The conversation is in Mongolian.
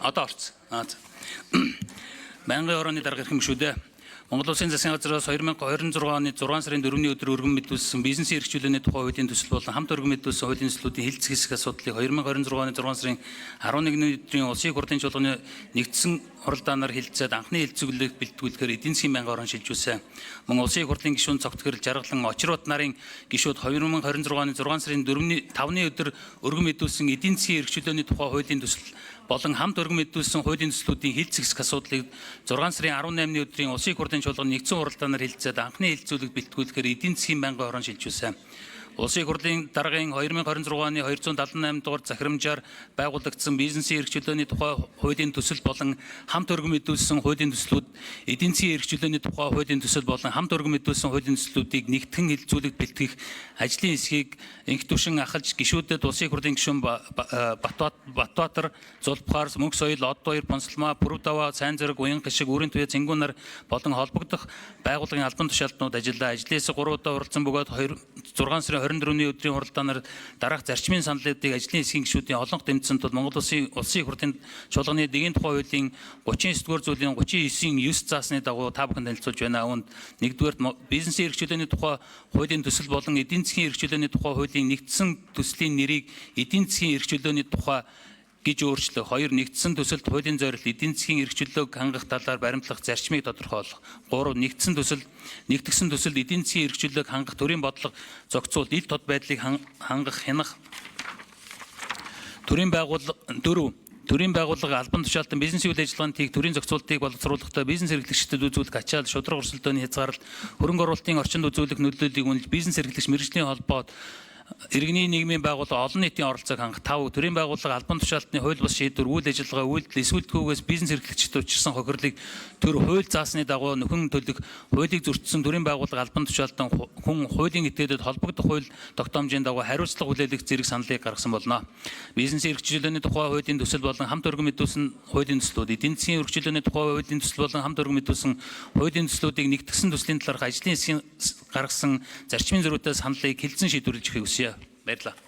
Одоо орсон. Байнгын орооны дарга ирэх юм шүү дээ. Монгол Улсын засгийн газраас 2026 оны 6 сарын 4-ний өдөр өргөн мэдүүлсэн бизнесийн эрхчлөөний тухай хуулийн төсөл болон хамт өргөн мэдүүлсэн хуулийн төслүүдийн хэлцэх хэсэг асуудлыг 2026 оны 6 сарын 11-ний өдрийн улсын хурлын чуулганы нэгдсэн хуралдаанаар хэлэлцээд анхны хэлэлцүүлэг бэлтгүүлэхээр эдийн засгийн байнгын орон шилжүүлсэн. Мөн улсын хурлын гишүүн цогтгөрл жаргалан очирбат нарын гишүүд 2026 оны 6 сарын 5-ны өдөр өргөн мэдүүлсэн эдийн засгийн эрхчлөөний тухай хуулийн төсөл болон хамт өргөн мэдүүлсэн хуулийн төслүүдийн хэлэлцэх хэсэг асуудлыг 6 сарын 18-ны өдрийн улсын хурлын чуулганы нэгдсэн хуралдаанаар хэлэлцээд анхны хэлэлцүүлэг бэлтгүүлэхээр эдийн засгийн байнгын орон шилжүүлсэн. Улсын хурлын даргын 2026 оны 278 дугаар захирамжаар байгуулагдсан бизнесийн эрхчлөөний тухай хуулийн төсөл болон хамт өргөн мэдүүлсэн хуулийн төслүүд эдийн засгийн эрхчлөөний тухай хуулийн төсөл болон хамт өргөн мэдүүлсэн хуулийн төслүүдийг нэгтгэн хэлэлцүүлэг бэлтгэх ажлын хэсгийг инх түвшин ахалж гишүүдэд улсын хурлын гишүүн Батбаатар, Зулбахаар, Мөнх соёл, Од баяр, Понслмаа, Пүрэв даваа, Сайн зэрэг, Уян гишиг, Үрийн туяа, Цингүүнар болон холбогдох байгууллагын албан тушаалтнууд ажиллаа. Ажлын хэсэг 3 удаа уралдсан бөгөөд 6 сарын 24-ний өдрийн хуралдаанаар дараах зарчмын саналуудыг ажлын хэсгийн гишүүдийн олонх дэмжсэн тул Монгол Улсын хурлын чуулганы дэгийн тухай хуулийн 39-р зүйлийн 39-9 заасны дагуу та бүхэнд танилцуулж байна. Үүнд нэгдүгээр бизнесийн эрхчлөөний тухай хуулийн төсөл болон эдийн засгийн эрхчлөөний тухай хуулийн нэгдсэн төслийн нэрийг эдийн засгийн эрхчлөөний тухай гэж өөрчлөх. 2 нэгдсэн төсөлд хуулийн зорилт эдийн засгийн эрхчлөлөөг хангах талаар баримтлах зарчмыг тодорхойлох. 3 нэгдсэн төсөлд эдийн засгийн эрхчлөлөөг хангах төрийн бодлого зохицуул ил тод байдлыг хангах хянах төрийн байгууллага албан тушаалтан бизнесийн үйл ажиллагаанд хийх төрийн зохицуултыг боловсруулахдаа бизнес эрхлэгчдэд үзүүлэх ачаал шударга өрсөлдөөний хязгаарлалт хөрөнгө оруулалтын орчинд үзүүлэх нөлөөллийг үнэлж бизнес эрхлэгч мэргэжлийн холбоод иргэний нийгмийн байгууллага олон нийтийн оролцоог хангах. 5 төрийн байгууллага албан тушаалтны хууль бус шийдвэр үйл ажиллагаа үйлдэл эсвэл түүгээс бизнес эрхлэгчдэд учирсан хохирлыг төр хууль заасны дагуу нөхөн төлөх хуулийг зөрчсөн төрийн байгууллага албан тушаалтан хүн хуулийн этгээдэд холбогдох хууль тогтоомжийн дагуу хариуцлага хүлээлгэх зэрэг саналыг гаргасан болно. Бизнесийн эрхчлөөний тухай хуулийн төсөл болон хамт өргөн мэдүүлсэн хуулийн төслүүд эдийн засгийн эрхчлөөний тухай хуулийн төсөл болон хамт өргөн мэдүүлсэн хуулийн төслүүдийг нэгтгэсэн төслийн талаарх ажлын хэсгийн гаргасан зарчмын зөрүүтэй саналыг хэлцэн шийдвэрлэж өгөхийг хүсье. Баярлалаа.